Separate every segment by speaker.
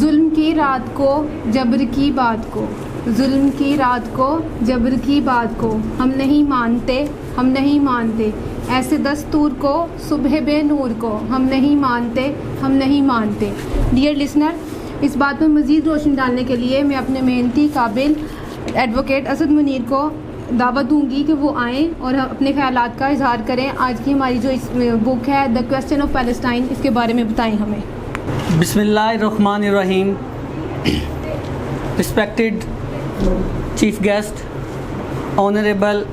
Speaker 1: ظلم کی رات کو جبر کی بات کو، ظلم کی رات کو جبر کی بات کو ہم نہیں مانتے، ہم نہیں مانتے، ایسے دستور کو صبح بے نور کو ہم نہیں مانتے، ہم نہیں مانتے۔ ڈیئر لسنر، اس بات پر مزید روشنی ڈالنے کے لیے میں اپنے محنتی قابل ایڈوکیٹ اسد منیر کو دعوت دوں گی کہ وہ آئیں اور اپنے خیالات کا اظہار کریں۔ آج کی ہماری جو اس بک ہے دا کویسچن آف پیلسٹائن، اس کے بارے میں بتائیں ہمیں۔
Speaker 2: بسم اللہ الرحمن الرحیم۔ Respected chief guest honourable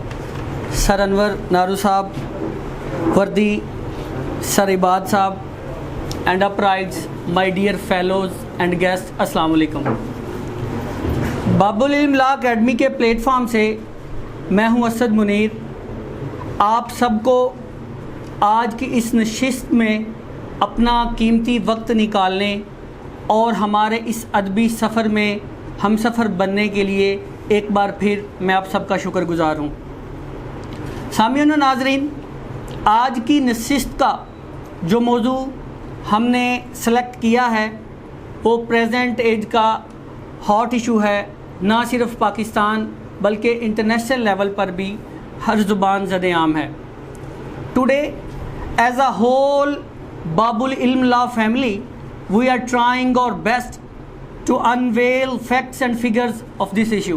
Speaker 2: sir Anwar نارو صاحب، وردی سر عباد صاحب، and uprights my dear fellows and guest, السلام علیکم۔ باب العلم لا اکیڈمی کے پلیٹ فارم سے میں ہوں اسد منیر، آپ سب کو آج کی اس نشست میں اپنا قیمتی وقت نکالنے اور ہمارے اس ادبی سفر میں ہم سفر بننے کے لیے ایک بار پھر میں آپ سب کا شکر گزار ہوں۔ سامعین و ناظرین، آج کی نشست کا جو موضوع ہم نے سلیکٹ کیا ہے وہ پریزنٹ ایج کا ہاٹ ایشو ہے، نہ صرف پاکستان بلکہ انٹرنیشنل لیول پر بھی ہر زبان زد عام ہے۔ ٹوڈے ایز اے ہول باب العلم لا family we are trying our best to unveil facts and figures of this issue.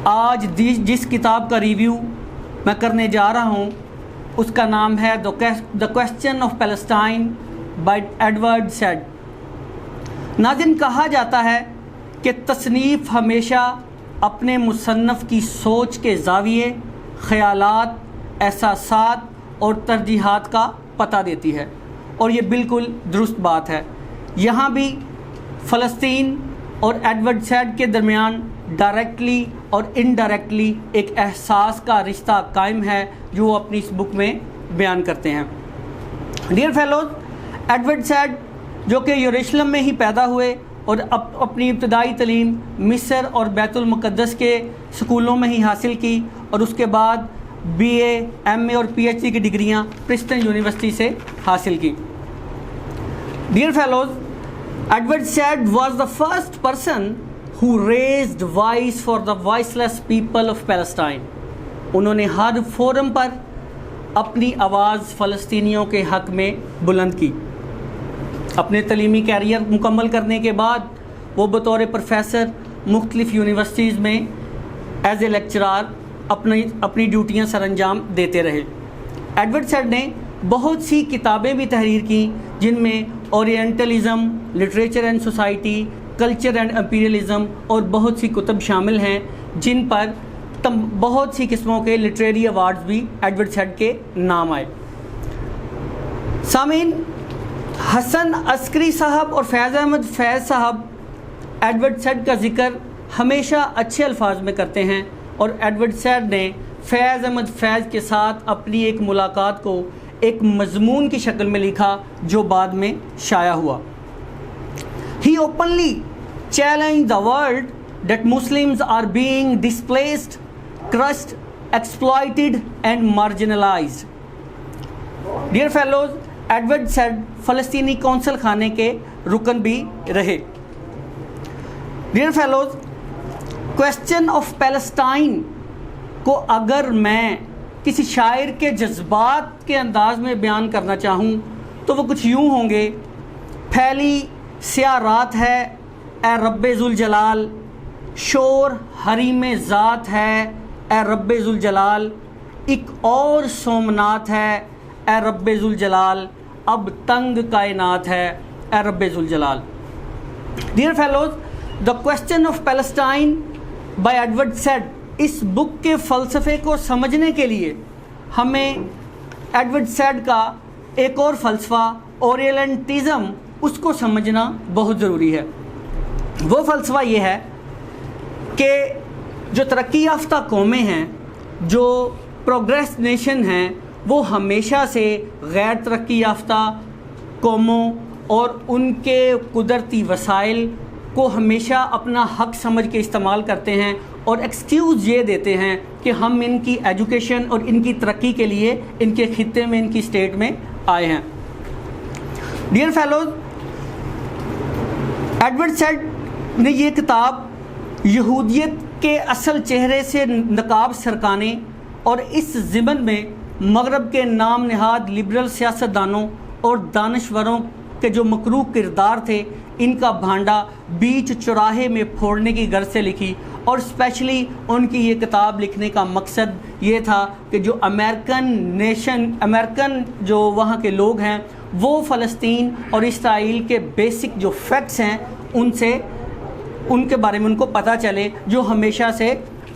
Speaker 2: آج جس کتاب کا ریویو میں کرنے جا رہا ہوں اس کا نام ہے the question of Palestine by Edward Said. ناظرین، کہا جاتا ہے کہ تصنیف ہمیشہ اپنے مصنف کی سوچ کے زاویے، خیالات، احساسات اور ترجیحات کا پتہ دیتی ہے، اور یہ بالکل درست بات ہے۔ یہاں بھی فلسطین اور ایڈورڈ سیڈ کے درمیان ڈائریکٹلی اور انڈائریکٹلی ایک احساس کا رشتہ قائم ہے جو وہ اپنی اس بک میں بیان کرتے ہیں۔ ڈیئر فیلوز، ایڈورڈ سیڈ جو کہ یروشلم میں ہی پیدا ہوئے اور اپنی ابتدائی تعلیم مصر اور بیت المقدس کے سکولوں میں ہی حاصل کی، اور اس کے بعد بی اے، ایم اے اور پی ایچ ڈی کی ڈگریاں پرسٹن یونیورسٹی سے حاصل کی۔ Dear fellows, Edward Said was the first person who raised voice for the voiceless people of Palestine۔ انہوں نے ہر فورم پر اپنی آواز فلسطینیوں کے حق میں بلند کی۔ اپنے تعلیمی کیریئر مکمل کرنے کے بعد وہ بطور پروفیسر مختلف یونیورسٹیز میں ایز اے لیکچرار اپنی ڈیوٹیاں سر انجام دیتے رہے۔ ایڈورڈ سیڈ نے بہت سی کتابیں بھی تحریر کیں جن میں orientalism, literature and society, culture and imperialism اور بہت سی کتب شامل ہیں جن پر بہت سی قسموں کے لٹریری ایوارڈز بھی ایڈورڈ سیڈ کے نام آئے۔ سامعین، حسن عسکری صاحب اور فیض احمد فیض صاحب ایڈورڈ سیڈ کا ذکر ہمیشہ اچھے الفاظ میں کرتے ہیں، اور ایڈورڈ سیڈ نے فیض احمد فیض کے ساتھ اپنی ایک ملاقات کو ایک مضمون کی شکل میں لکھا جو بعد میں شائع ہوا۔ He openly challenged the world that Muslims are being displaced, crushed, exploited and marginalized۔ Dear fellows، Edward Said فلسطینی کونسل خانے کے رکن بھی رہے۔ Dear fellows، question of Palestine کو اگر میں کسی شاعر کے جذبات کے انداز میں بیان کرنا چاہوں تو وہ کچھ یوں ہوں گے: پھیلی سیاہ رات ہے اے رب ذوالجلال، شور حریم ذات ہے اے رب ذوالجلال، ایک اور سومنات ہے اے رب ذوالجلال، اب تنگ کائنات ہے اے رب ذوالجلال۔ Dear fellows, the question of Palestine by Edward Said, اس بک کے فلسفے کو سمجھنے کے لیے ہمیں ایڈورڈ سیڈ کا ایک اور فلسفہ اورینٹلزم اس کو سمجھنا بہت ضروری ہے۔ وہ فلسفہ یہ ہے کہ جو ترقی یافتہ قومیں ہیں، جو پروگریس نیشن ہیں، وہ ہمیشہ سے غیر ترقی یافتہ قوموں اور ان کے قدرتی وسائل کو ہمیشہ اپنا حق سمجھ کے استعمال کرتے ہیں، اور ایکسکیوز یہ دیتے ہیں کہ ہم ان کی ایجوکیشن اور ان کی ترقی کے لیے ان کے خطے میں، ان کی اسٹیٹ میں آئے ہیں۔ ڈیئر فیلوز، ایڈورڈ سیڈ نے یہ کتاب یہودیت کے اصل چہرے سے نقاب سرکانے اور اس ضمن میں مغرب کے نام نہاد لبرل سیاستدانوں اور دانشوروں کے جو مکروہ کردار تھے ان کا بھانڈا بیچ چوراہے میں پھوڑنے کی غرض سے لکھی. اور اسپیشلی ان کی یہ کتاب لکھنے کا مقصد یہ تھا کہ جو امریکن جو وہاں کے لوگ ہیں وہ فلسطین اور اسرائیل کے بیسک جو فیکٹس ہیں ان کے بارے میں ان کو پتہ چلے جو ہمیشہ سے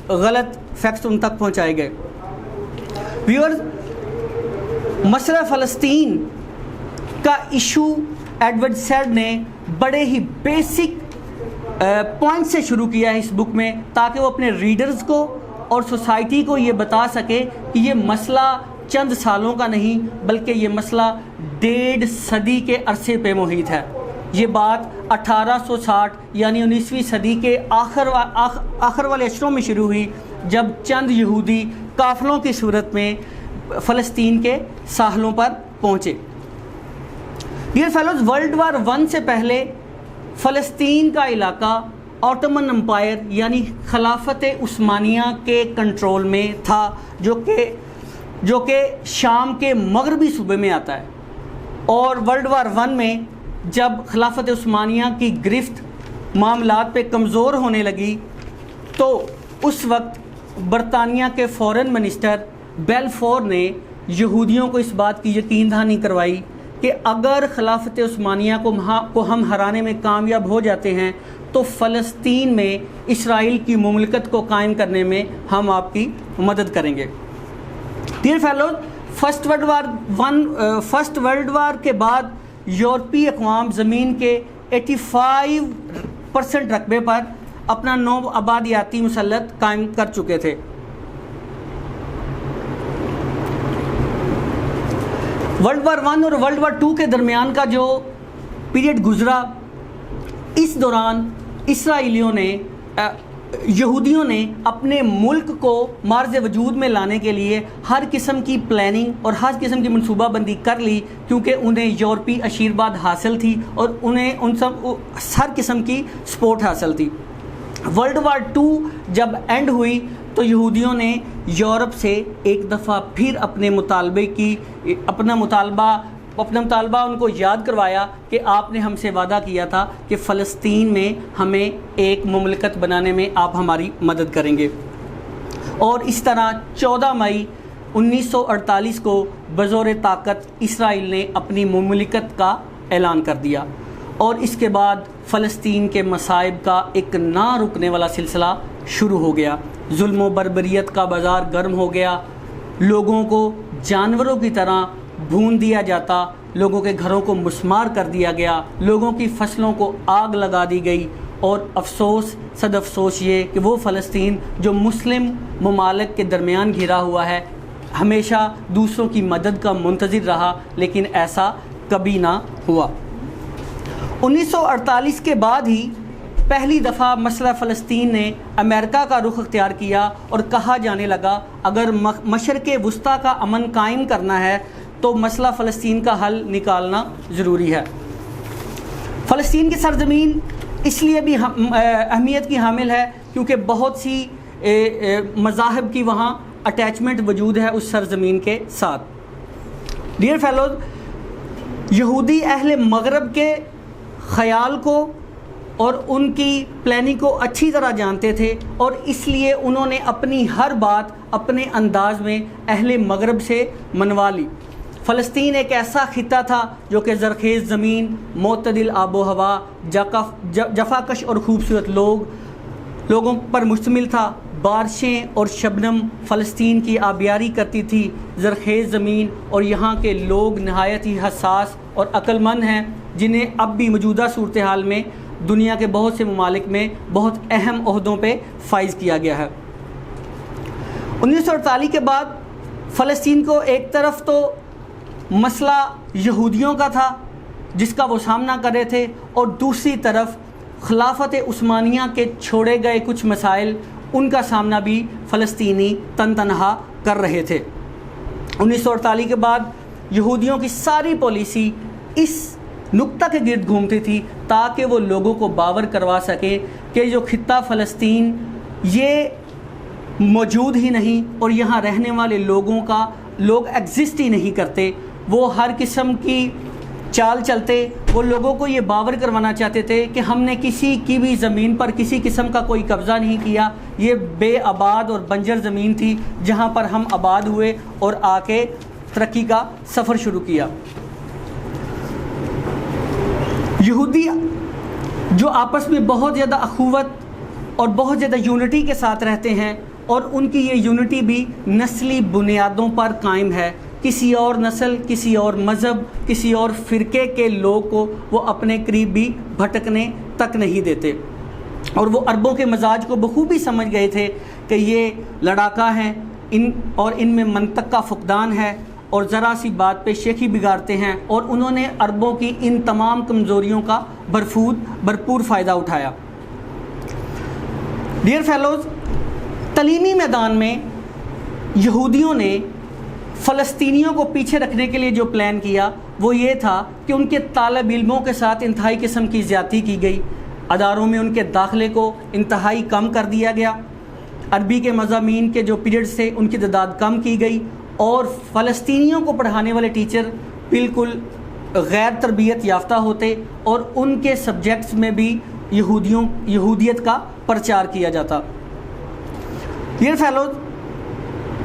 Speaker 2: غلط فیکٹس ان تک پہنچائے گئے. ویورز، مسئلہ فلسطین کا ایشو ایڈورڈ سیڈ نے بڑے ہی بیسک پوائنٹ سے شروع کیا ہے اس بک میں، تاکہ وہ اپنے ریڈرز کو اور سوسائٹی کو یہ بتا سکے کہ یہ مسئلہ چند سالوں کا نہیں بلکہ یہ مسئلہ 1.5 صدی کے عرصے پہ محیط ہے. یہ بات 1860 یعنی 19ویں صدی کے آخر والے اشروں میں شروع ہوئی، جب چند یہودی قافلوں کی صورت میں فلسطین کے ساحلوں پر پہنچے. ڈیئر فیلوز، ورلڈ وار 1 سے پہلے فلسطین کا علاقہ آٹومن امپائر یعنی خلافت عثمانیہ کے کنٹرول میں تھا، جو کہ شام کے مغربی صوبے میں آتا ہے. اور ورلڈ وار 1 میں جب خلافت عثمانیہ کی گرفت معاملات پہ کمزور ہونے لگی تو اس وقت برطانیہ کے فورن منسٹر بیلفور نے یہودیوں کو اس بات کی یقین دہانی کروائی کہ اگر خلافت عثمانیہ کو ہم ہرانے میں کامیاب ہو جاتے ہیں تو فلسطین میں اسرائیل کی مملکت کو قائم کرنے میں ہم آپ کی مدد کریں گے. Dear fellows, first world war کے بعد یورپی اقوام زمین کے 85% رقبے پر اپنا نو آبادیاتی مسلط قائم کر چکے تھے. ورلڈ وار 1 اور ورلڈ وار 2 کے درمیان کا جو پیریڈ گزرا، اس دوران یہودیوں نے اپنے ملک کو معرض وجود میں لانے کے لیے ہر قسم کی پلاننگ اور ہر قسم کی منصوبہ بندی کر لی، کیونکہ انہیں یورپی عشیرباد حاصل تھی اور انہیں ہر قسم کی سپورٹ حاصل تھی. ورلڈ وار 2 جب اینڈ ہوئی تو یہودیوں نے یورپ سے ایک دفعہ پھر اپنا مطالبہ ان کو یاد کروایا کہ آپ نے ہم سے وعدہ کیا تھا کہ فلسطین میں ہمیں ایک مملکت بنانے میں آپ ہماری مدد کریں گے. اور اس طرح 14 مئی 1948 کو بزور طاقت اسرائیل نے اپنی مملکت کا اعلان کر دیا، اور اس کے بعد فلسطین کے مصائب کا ایک نہ رکنے والا سلسلہ شروع ہو گیا. ظلم و بربریت کا بازار گرم ہو گیا، لوگوں کو جانوروں کی طرح بھون دیا جاتا، لوگوں کے گھروں کو مسمار کر دیا گیا، لوگوں کی فصلوں کو آگ لگا دی گئی. اور صد افسوس یہ کہ وہ فلسطین جو مسلم ممالک کے درمیان گھرا ہوا ہے ہمیشہ دوسروں کی مدد کا منتظر رہا، لیکن ایسا کبھی نہ ہوا. 1948 کے بعد ہی پہلی دفعہ مسئلہ فلسطین نے امریکہ کا رخ اختیار کیا، اور کہا جانے لگا اگر مشرق وسطیٰ کا امن قائم کرنا ہے تو مسئلہ فلسطین کا حل نکالنا ضروری ہے. فلسطین کی سرزمین اس لیے بھی اہمیت کی حامل ہے کیونکہ بہت سی مذاہب کی وہاں اٹیچمنٹ موجود ہے اس سرزمین کے ساتھ. ڈیئر فیلوز، یہودی اہل مغرب کے خیال کو اور ان کی پلاننگ کو اچھی طرح جانتے تھے، اور اس لیے انہوں نے اپنی ہر بات اپنے انداز میں اہل مغرب سے منوا لی. فلسطین ایک ایسا خطہ تھا جو کہ زرخیز زمین، معتدل آب و ہوا، جفاکش اور خوبصورت لوگوں پر مشتمل تھا. بارشیں اور شبنم فلسطین کی آبیاری کرتی تھی. زرخیز زمین اور یہاں کے لوگ نہایت ہی حساس اور عقل مند ہیں، جنہیں اب بھی موجودہ صورتحال میں دنیا کے بہت سے ممالک میں بہت اہم عہدوں پہ فائز کیا گیا ہے. 1948 کے بعد فلسطین کو ایک طرف تو مسئلہ یہودیوں کا تھا جس کا وہ سامنا کر رہے تھے، اور دوسری طرف خلافت عثمانیہ کے چھوڑے گئے کچھ مسائل، ان کا سامنا بھی فلسطینی تن تنہا کر رہے تھے. 1948 کے بعد یہودیوں کی ساری پالیسی اس نقطہ کے گرد گھومتی تھی تاکہ وہ لوگوں کو باور کروا سکے کہ جو خطہ فلسطین یہ موجود ہی نہیں اور یہاں رہنے والے لوگ ایگزسٹ ہی نہیں کرتے. وہ ہر قسم کی چال چلتے. وہ لوگوں کو یہ باور کروانا چاہتے تھے کہ ہم نے کسی کی بھی زمین پر کسی قسم کا کوئی قبضہ نہیں کیا, یہ بے آباد اور بنجر زمین تھی جہاں پر ہم آباد ہوئے اور آ کے ترقی کا سفر شروع کیا. یہودی جو آپس میں بہت زیادہ اخوت اور بہت زیادہ یونٹی کے ساتھ رہتے ہیں, اور ان کی یہ یونٹی بھی نسلی بنیادوں پر قائم ہے. کسی اور نسل, کسی اور مذہب, کسی اور فرقے کے لوگ کو وہ اپنے قریب بھی بھٹکنے تک نہیں دیتے. اور وہ عربوں کے مزاج کو بخوبی سمجھ گئے تھے کہ یہ لڑاکا ہیں اور ان میں منطق کا فقدان ہے اور ذرا سی بات پہ شیخی بگاڑتے ہیں, اور انہوں نے عربوں کی ان تمام کمزوریوں کا بھرپور فائدہ اٹھایا. ڈیئر فیلوز, تعلیمی میدان میں یہودیوں نے فلسطینیوں کو پیچھے رکھنے کے لیے جو پلان کیا وہ یہ تھا کہ ان کے طالب علموں کے ساتھ انتہائی قسم کی زیادتی کی گئی. اداروں میں ان کے داخلے کو انتہائی کم کر دیا گیا. عربی کے مضامین کے جو پیریڈز تھے ان کی تعداد کم کی گئی, اور فلسطینیوں کو پڑھانے والے ٹیچر بالکل غیر تربیت یافتہ ہوتے, اور ان کے سبجیکٹس میں بھی یہودیت کا پرچار کیا جاتا. ڈیئر فیلوز,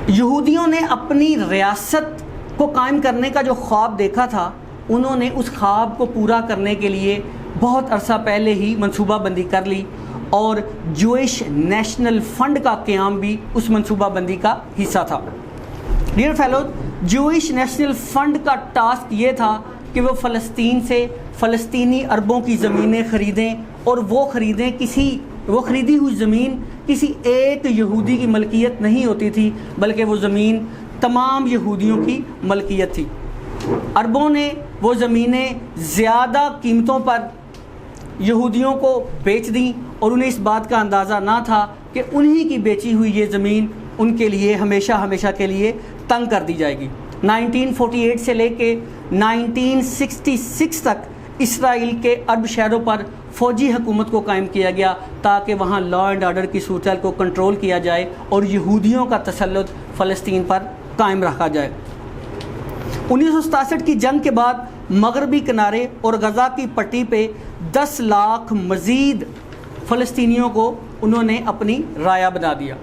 Speaker 2: یہودیوں نے اپنی ریاست کو قائم کرنے کا جو خواب دیکھا تھا, انہوں نے اس خواب کو پورا کرنے کے لیے بہت عرصہ پہلے ہی منصوبہ بندی کر لی, اور جوئش نیشنل فنڈ کا قیام بھی اس منصوبہ بندی کا حصہ تھا. Dear fellows, Jewish national fund کا ٹاسک یہ تھا کہ وہ فلسطین سے فلسطینی عربوں کی زمینیں خریدیں, اور وہ خریدی ہوئی زمین کسی ایک یہودی کی ملکیت نہیں ہوتی تھی, بلکہ وہ زمین تمام یہودیوں کی ملکیت تھی. عربوں نے وہ زمینیں زیادہ قیمتوں پر یہودیوں کو بیچ دیں, اور انہیں اس بات کا اندازہ نہ تھا کہ انہی کی بیچی ہوئی یہ زمین ان کے لیے ہمیشہ کے لیے تنگ کر دی جائے گی. 1948 سے لے کے 1966 تک اسرائیل کے عرب شہروں پر فوجی حکومت کو قائم کیا گیا تاکہ وہاں لا اینڈ آرڈر کی صورتحال کو کنٹرول کیا جائے اور یہودیوں کا تسلط فلسطین پر قائم رکھا جائے. 1967 کی جنگ کے بعد مغربی کنارے اور غزہ کی پٹی پہ 10 لاکھ مزید فلسطینیوں کو انہوں نے اپنی رایہ بنا دیا.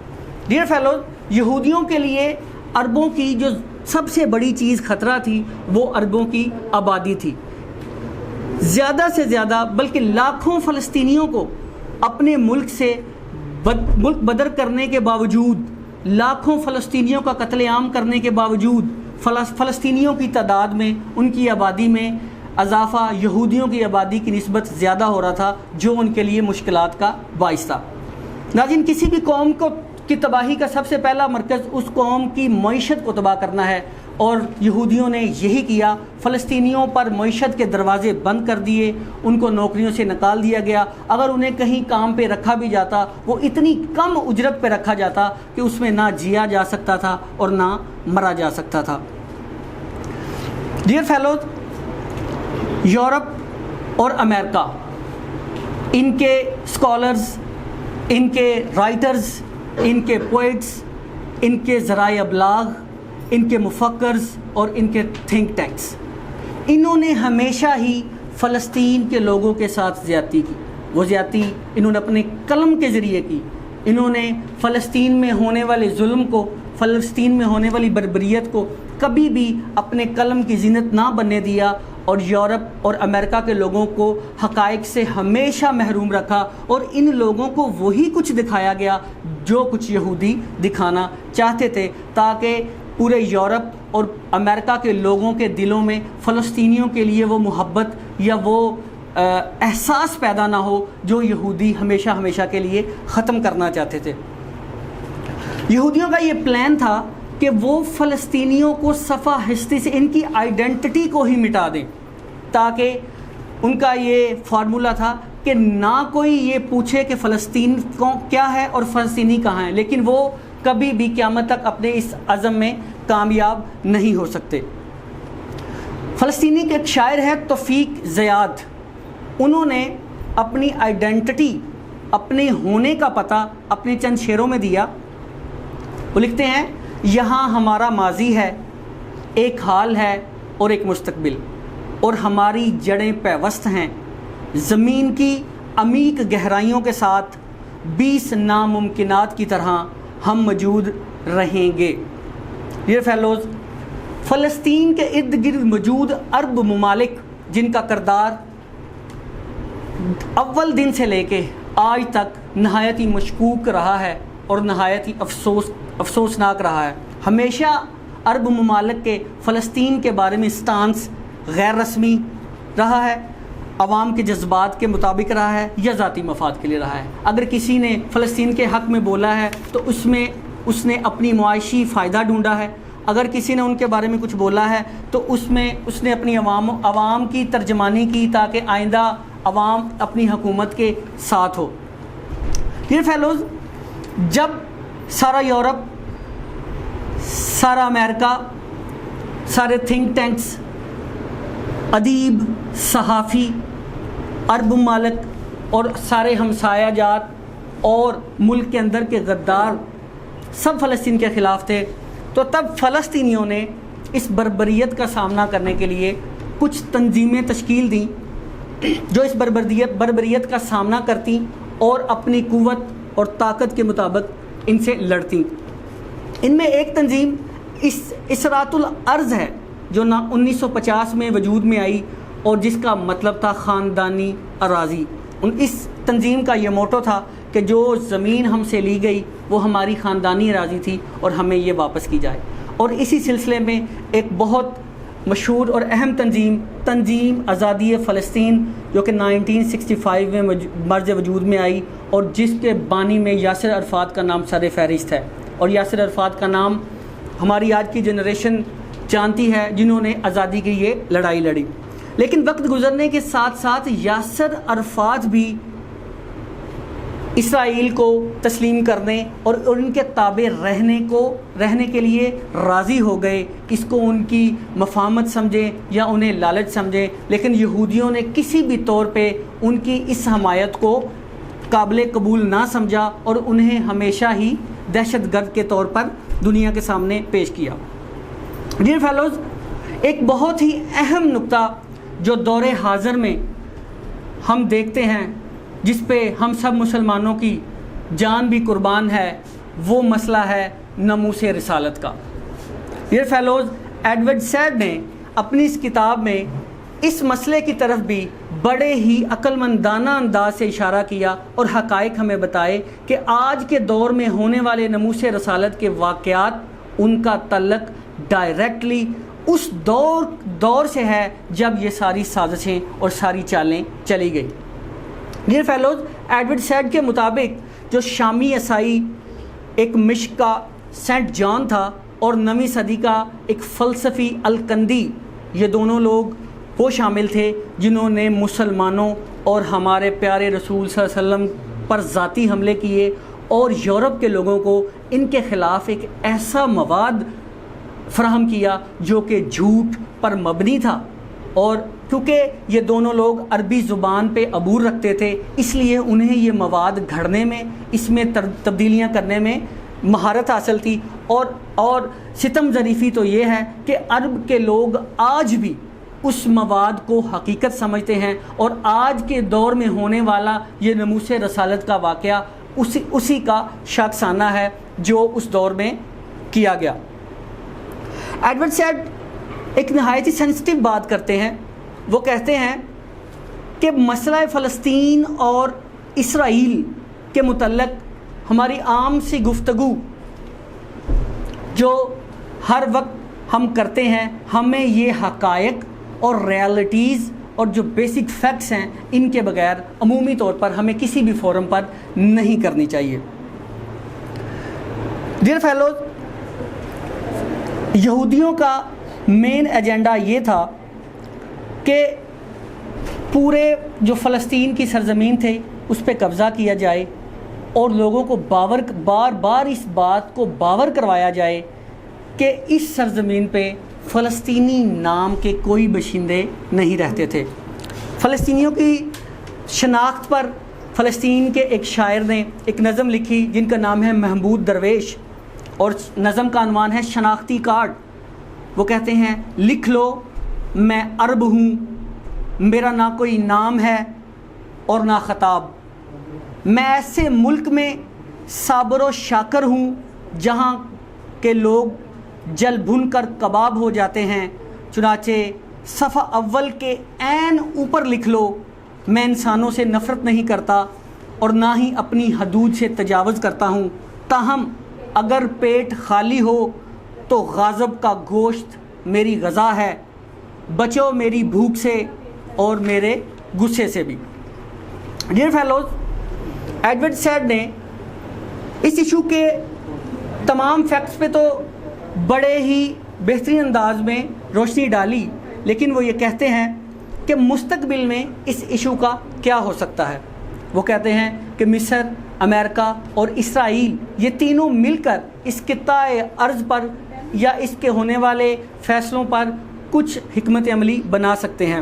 Speaker 2: ڈیئر فیلوز, یہودیوں کے لیے عربوں کی جو سب سے بڑی چیز خطرہ تھی وہ عربوں کی آبادی تھی. زیادہ سے زیادہ بلکہ لاکھوں فلسطینیوں کو اپنے ملک سے ملک بدر کرنے کے باوجود, لاکھوں فلسطینیوں کا قتل عام کرنے کے باوجود فلسطینیوں کی تعداد میں, ان کی آبادی میں اضافہ یہودیوں کی آبادی کی نسبت زیادہ ہو رہا تھا, جو ان کے لیے مشکلات کا باعث تھا. ناظرین, کسی بھی قوم کی تباہی کا سب سے پہلا مرکز اس قوم کی معیشت کو تباہ کرنا ہے, اور یہودیوں نے یہی کیا. فلسطینیوں پر معیشت کے دروازے بند کر دیے, ان کو نوکریوں سے نکال دیا گیا. اگر انہیں کہیں کام پہ رکھا بھی جاتا وہ اتنی کم اجرت پہ رکھا جاتا کہ اس میں نہ جیا جا سکتا تھا اور نہ مرا جا سکتا تھا. ڈیئر فیلوز, یورپ اور امریکہ, ان کے اسکالرز, ان کے رائٹرز, ان کے پوئٹس, ان کے ذرائع ابلاغ, ان کے مفکرز اور ان کے تھنک ٹینکس, انہوں نے ہمیشہ ہی فلسطین کے لوگوں کے ساتھ زیادتی کی. وہ زیادتی انہوں نے اپنے قلم کے ذریعے کی. انہوں نے فلسطین میں ہونے والے ظلم کو, فلسطین میں ہونے والی بربریت کو کبھی بھی اپنے قلم کی زینت نہ بننے دیا, اور یورپ اور امریکہ کے لوگوں کو حقائق سے ہمیشہ محروم رکھا, اور ان لوگوں کو وہی کچھ دکھایا گیا جو کچھ یہودی دکھانا چاہتے تھے, تاکہ پورے یورپ اور امریکہ کے لوگوں کے دلوں میں فلسطینیوں کے لیے وہ محبت یا وہ احساس پیدا نہ ہو جو یہودی ہمیشہ کے لیے ختم کرنا چاہتے تھے. یہودیوں کا یہ پلان تھا کہ وہ فلسطینیوں کو صفحہ ہستی سے ان کی آئیڈینٹی کو ہی مٹا دیں, تاکہ ان کا یہ فارمولا تھا کہ نہ کوئی یہ پوچھے کہ فلسطین کیا ہے اور فلسطینی کہاں ہیں, لیکن وہ کبھی بھی قیامت تک اپنے اس عزم میں کامیاب نہیں ہو سکتے. فلسطینی کے ایک شاعر ہے توفیق زیاد، انہوں نے اپنی آئیڈینٹی، اپنے ہونے کا پتہ اپنے چند شعروں میں دیا. وہ لکھتے ہیں یہاں ہمارا ماضی ہے، ایک حال ہے اور ایک مستقبل، اور ہماری جڑیں پیوست ہیں زمین کی عمیق گہرائیوں کے ساتھ، 20 ناممکنات کی طرح ہم موجود رہیں گے. ڈیئر فیلوز، فلسطین کے ارد گرد موجود عرب ممالک جن کا کردار اول دن سے لے کے آج تک نہایت ہی مشکوک رہا ہے اور نہایت ہی افسوسناک رہا ہے. ہمیشہ عرب ممالک کے فلسطین کے بارے میں سٹانس غیر رسمی رہا ہے، عوام کے جذبات کے مطابق رہا ہے یا ذاتی مفاد کے لیے رہا ہے. اگر کسی نے فلسطین کے حق میں بولا ہے تو اس نے اپنی معاشی فائدہ ڈھونڈا ہے. اگر کسی نے ان کے بارے میں کچھ بولا ہے تو اس نے اپنی عوام کی ترجمانی کی تاکہ آئندہ عوام اپنی حکومت کے ساتھ ہو. ڈیئر فیلوز، جب سارا یورپ، سارا امریکہ، سارے تھنک ٹینکس، ادیب، صحافی، عرب ممالک اور سارے ہمسایہ جات اور ملک کے اندر کے غدار سب فلسطین کے خلاف تھے، تو تب فلسطینیوں نے اس بربریت کا سامنا کرنے کے لیے کچھ تنظیمیں تشکیل دیں جو اس بربریت کا سامنا کرتی اور اپنی قوت اور طاقت کے مطابق ان سے لڑتی. ان میں ایک تنظیم اسرات الارض ہے جو 1950 میں وجود میں آئی اور جس کا مطلب تھا خاندانی اراضی. اس تنظیم کا یہ موٹو تھا کہ جو زمین ہم سے لی گئی وہ ہماری خاندانی اراضی تھی اور ہمیں یہ واپس کی جائے. اور اسی سلسلے میں ایک بہت مشہور اور اہم تنظیم آزادی فلسطین جو کہ 1965 میں مرز وجود میں آئی اور جس کے بانی میں یاسر عرفات کا نام سر فہرست ہے. اور یاسر عرفات کا نام ہماری آج کی جنریشن جانتی ہے جنہوں نے آزادی کی یہ لڑائی لڑی. لیکن وقت گزرنے کے ساتھ ساتھ یاسر عرفات بھی اسرائیل کو تسلیم کرنے اور ان کے تابع رہنے کے لیے راضی ہو گئے. اس کو ان کی مفاہمت سمجھیں یا انہیں لالچ سمجھیں، لیکن یہودیوں نے کسی بھی طور پہ ان کی اس حمایت کو قابل قبول نہ سمجھا اور انہیں ہمیشہ ہی دہشت گرد کے طور پر دنیا کے سامنے پیش کیا. ڈیئر فیلوز، ایک بہت ہی اہم نقطہ جو دور حاضر میں ہم دیکھتے ہیں جس پہ ہم سب مسلمانوں کی جان بھی قربان ہے، وہ مسئلہ ہے ناموس رسالت کا. ڈیئر فیلوز، ایڈورڈ سیڈ نے اپنی اس کتاب میں اس مسئلے کی طرف بھی بڑے ہی عقل مندانہ انداز سے اشارہ کیا اور حقائق ہمیں بتائے کہ آج کے دور میں ہونے والے ناموس رسالت کے واقعات، ان کا تعلق ڈائریکٹلی اس دور سے ہے جب یہ ساری سازشیں اور ساری چالیں چلی گئی. ڈیئر فیلوز، ایڈورڈ سیڈ کے مطابق جو شامی عیسائی ایک مشق کا سینٹ جان تھا اور 9ویں صدی کا ایک فلسفی الکندی، یہ دونوں لوگ وہ شامل تھے جنہوں نے مسلمانوں اور ہمارے پیارے رسول صلی اللہ علیہ وسلم پر ذاتی حملے کیے اور یورپ کے لوگوں کو ان کے خلاف ایک ایسا مواد فراہم کیا جو کہ جھوٹ پر مبنی تھا. اور کیونکہ یہ دونوں لوگ عربی زبان پہ عبور رکھتے تھے، اس لیے انہیں یہ مواد گھڑنے میں، اس میں تبدیلیاں کرنے میں مہارت حاصل تھی. اور ستم ظریفی تو یہ ہے کہ عرب کے لوگ آج بھی اس مواد کو حقیقت سمجھتے ہیں اور آج کے دور میں ہونے والا یہ ناموس رسالت کا واقعہ اسی کا شاخسانہ ہے جو اس دور میں کیا گیا. ایڈورڈ سیڈ ایک نہایت ہی سینسٹیو بات کرتے ہیں. وہ کہتے ہیں کہ مسئلہ فلسطین اور اسرائیل کے متعلق ہماری عام سی گفتگو جو ہر وقت ہم کرتے ہیں، ہمیں یہ حقائق اور ریالٹیز اور جو بیسک فیکٹس ہیں ان کے بغیر عمومی طور پر ہمیں کسی بھی فورم پر نہیں کرنی چاہیے. ڈیئر فیلوز، یہودیوں کا مین ایجنڈا یہ تھا کہ پورے جو فلسطین کی سرزمین تھے اس پہ قبضہ کیا جائے اور لوگوں کو بار بار اس بات کو باور کروایا جائے کہ اس سرزمین پہ فلسطینی نام کے کوئی باشندے نہیں رہتے تھے۔ فلسطینیوں کی شناخت پر فلسطین کے ایک شاعر نے ایک نظم لکھی جن کا نام ہے محمود درویش، اور نظم کا عنوان ہے شناختی کارڈ۔ وہ کہتے ہیں لکھ لو میں عرب ہوں، میرا نہ کوئی نام ہے اور نہ خطاب، میں ایسے ملک میں صابر و شاکر ہوں جہاں کے لوگ جل بھن کر کباب ہو جاتے ہیں، چنانچہ صفحہ اول کے عین اوپر لکھ لو میں انسانوں سے نفرت نہیں کرتا اور نہ ہی اپنی حدود سے تجاوز کرتا ہوں، تاہم اگر پیٹ خالی ہو تو غاضب کا گوشت میری غذا ہے، بچو میری بھوک سے اور میرے غصے سے بھی۔ ڈیئر فیلوز، ایڈورڈ سیڈ نے اس ایشو کے تمام فیکٹس پہ تو بڑے ہی بہترین انداز میں روشنی ڈالی، لیکن وہ یہ کہتے ہیں کہ مستقبل میں اس ایشو کا کیا ہو سکتا ہے۔ وہ کہتے ہیں کہ مصر، امریکہ اور اسرائیل یہ تینوں مل کر اس خطہ ارض پر یا اس کے ہونے والے فیصلوں پر کچھ حکمت عملی بنا سکتے ہیں۔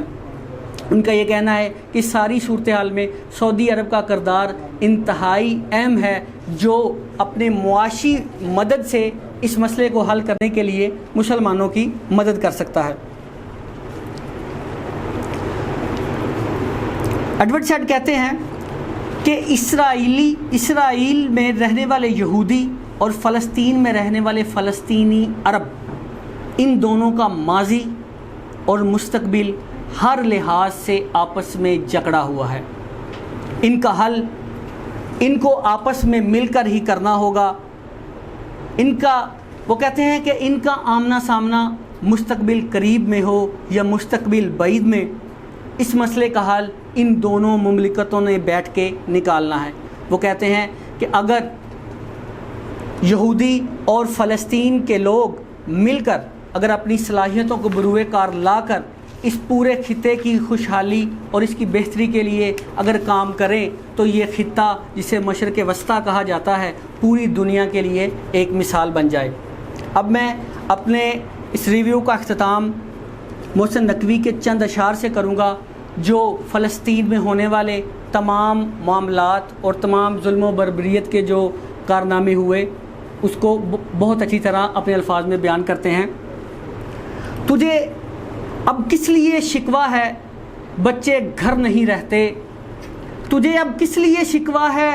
Speaker 2: ان کا یہ کہنا ہے کہ ساری صورتحال میں سعودی عرب کا کردار انتہائی اہم ہے، جو اپنے معاشی مدد سے اس مسئلے کو حل کرنے کے لیے مسلمانوں کی مدد کر سکتا ہے۔ ایڈورڈ سیڈ کہتے ہیں کہ اسرائیل میں رہنے والے یہودی اور فلسطین میں رہنے والے فلسطینی عرب، ان دونوں کا ماضی اور مستقبل ہر لحاظ سے آپس میں جکڑا ہوا ہے۔ ان کا حل ان کو آپس میں مل کر ہی کرنا ہوگا۔ وہ کہتے ہیں کہ ان کا آمنا سامنا مستقبل قریب میں ہو یا مستقبل بعید میں، اس مسئلے کا حل ان دونوں مملکتوں نے بیٹھ کے نکالنا ہے۔ وہ کہتے ہیں کہ اگر یہودی اور فلسطین کے لوگ مل کر اگر اپنی صلاحیتوں کو بروئے کار لا کر اس پورے خطے کی خوشحالی اور اس کی بہتری کے لیے اگر کام کریں تو یہ خطہ جسے مشرق وسطیٰ کہا جاتا ہے پوری دنیا کے لیے ایک مثال بن جائے۔ اب میں اپنے اس ریویو کا اختتام محسن نقوی کے چند اشعار سے کروں گا، جو فلسطین میں ہونے والے تمام معاملات اور تمام ظلم و بربریت کے جو کارنامے ہوئے اس کو بہت اچھی طرح اپنے الفاظ میں بیان کرتے ہیں۔ تجھے اب کس لیے شکوہ ہے بچے گھر نہیں رہتے، تجھے اب کس لیے شکوہ ہے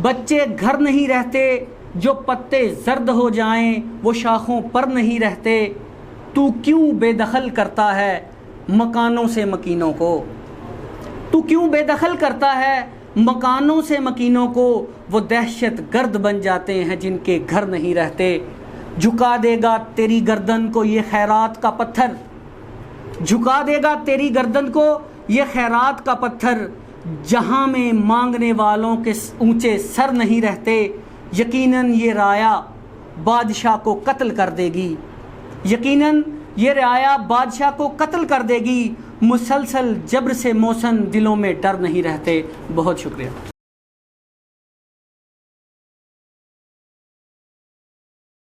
Speaker 2: بچے گھر نہیں رہتے، جو پتے زرد ہو جائیں وہ شاخوں پر نہیں رہتے، تو کیوں بے دخل کرتا ہے مکانوں سے مکینوں کو، تو کیوں بے دخل کرتا ہے مکانوں سے مکینوں کو، وہ دہشت گرد بن جاتے ہیں جن کے گھر نہیں رہتے، جھکا دے گا تیری گردن کو یہ خیرات کا پتھر، جھکا دے گا تیری گردن کو یہ خیرات کا پتھر، جہاں میں مانگنے والوں کے اونچے سر نہیں رہتے، یقیناً یہ رعایا بادشاہ کو قتل کر دے گی، یقیناً یہ رعایا بادشاہ کو قتل کر دے گی، مسلسل جبر سے موسن دلوں میں ڈر نہیں رہتے۔ بہت شکریہ۔